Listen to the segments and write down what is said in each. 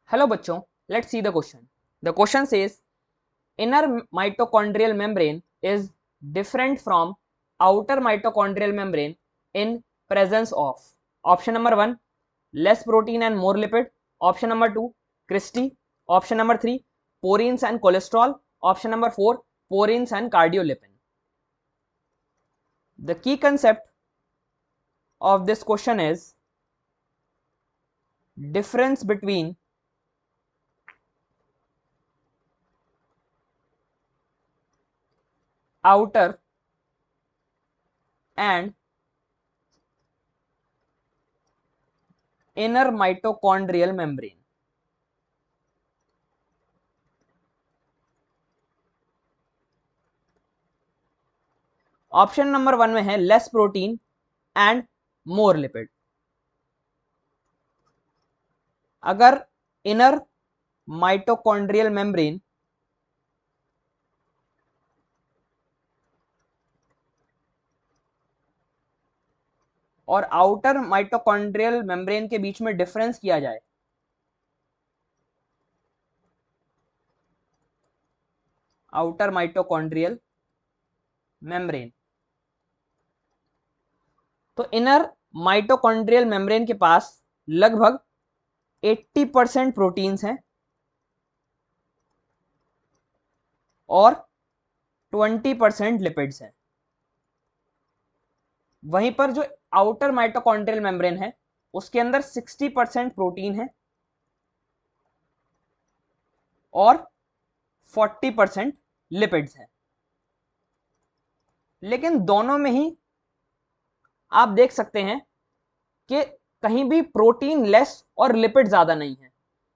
Hello बच्चों, let's see the question. The question says inner mitochondrial membrane is different from outer mitochondrial membrane in presence of option number 1 less protein and more lipid, option number 2 Christie, option number 3 porins and cholesterol, option number 4 porins and cardiolipin. The key concept of this question is difference between outer and inner mitochondrial membrane. Option number 1 में है less protein and more lipid. अगर inner mitochondrial membrane और outer mitochondrial membrane के बीच में difference किया जाए, outer mitochondrial membrane, तो inner mitochondrial membrane के पास लगभग 80% प्रोटीन्स हैं और 20% लिपिड्स हैं. वहीं पर जो आउटर माइटोकॉन्ड्रियल मेम्ब्रेन है उसके अंदर 60% प्रोटीन है और 40% लिपिड्स हैं. लेकिन दोनों में ही आप देख सकते हैं कि कहीं भी प्रोटीन लेस और लिपिड ज्यादा नहीं है.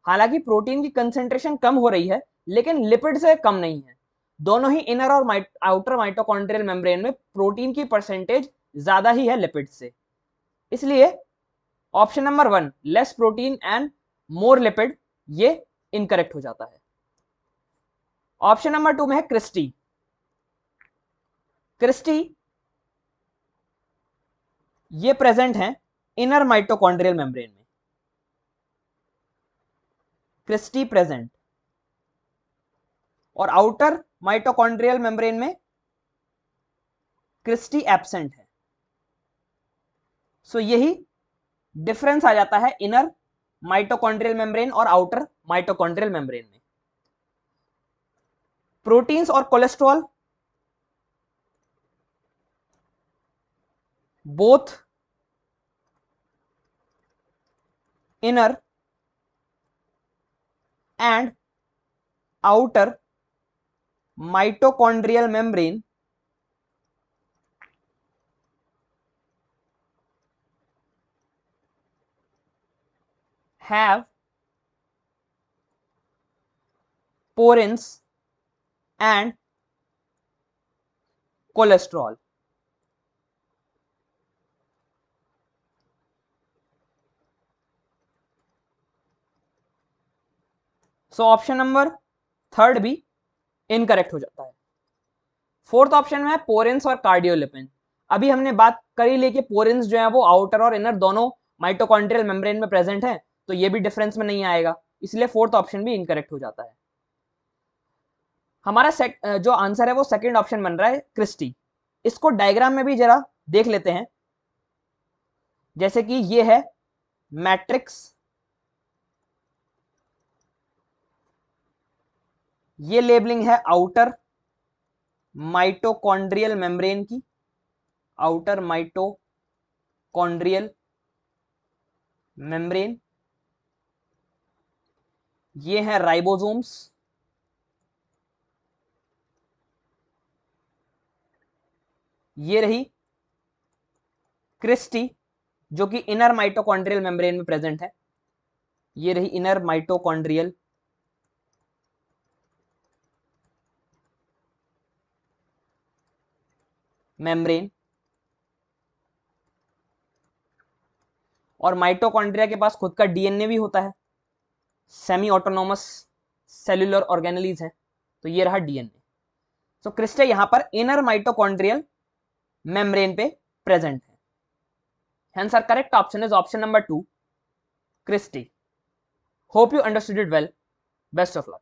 हालांकि प्रोटीन की कंसेंट्रेशन कम हो रही है लेकिन लिपिड से कम नहीं है. दोनों ही इनर और आउटर माइटोकॉन्ड्रियल मेम्ब्रेन में प्रोटीन की परसेंटेज ज्यादा ही है लिपिड से. इसलिए option number 1 less protein and more lipid ये इनकरेक्ट हो जाता है. ऑप्शन नंबर 2 में है क्रिस्टी. क्रिस्टी ये प्रेजेंट है इनर माइटोकॉन्ड्रियल मेम्ब्रेन में. क्रिस्टी प्रेजेंट और आउटर माइटोकॉन्ड्रियल मेम्ब्रेन में क्रिस्टी एब्सेंट है. सो यही डिफरेंस आ जाता है इनर माइटोकॉन्ड्रियल मेम्ब्रेन और आउटर माइटोकॉन्ड्रियल मेम्ब्रेन में. प्रोटीन्स और cholesterol both inner and outer mitochondrial membrane have porins and cholesterol. So option number 3 भी इनकरेक्ट हो जाता है. फोर्थ ऑप्शन में है पोरेंस और कार्डियोलिपिन. अभी हमने बात करी ली कि पोरेंस जो है वो आउटर और इनर दोनों माइटोकॉन्ड्रियल मेम्ब्रेन में प्रेजेंट है, तो ये भी डिफरेंस में नहीं आएगा, इसलिए फोर्थ ऑप्शन भी इनकरेक्ट हो जाता है. हमारा जो आंसर है वो सेकंड ऑप्शन बन रहा है क्रिस्टी. इसको डायग्राम में भी जरा देख लेते हैं. जैसे कि ये है मैट्रिक्स, ये लेबलिंग है आउटर माइटोकॉन्ड्रियल मेम्ब्रेन की, आउटर माइटोकॉन्ड्रियल मेम्ब्रेन. ये है राइबोसोम्स, ये रही क्रिस्टी जो कि इनर माइटोकॉन्ड्रियल मेम्ब्रेन में प्रेजेंट है. ये रही इनर माइटोकॉन्ड्रियल मेम्ब्रेन. और माइटोकॉन्ड्रिया के पास खुद का डीएनए भी होता है, सेमी ऑटोनोमस सेल्यूलर ऑर्गेनेलीज है, तो ये रहा डीएनए. सो क्रिस्टे यहां पर इनर माइटोकॉन्ड्रियल मेम्ब्रेन पे प्रेजेंट है. Hence our correct option is option number 2 Christy. Hope you understood it well, best of luck.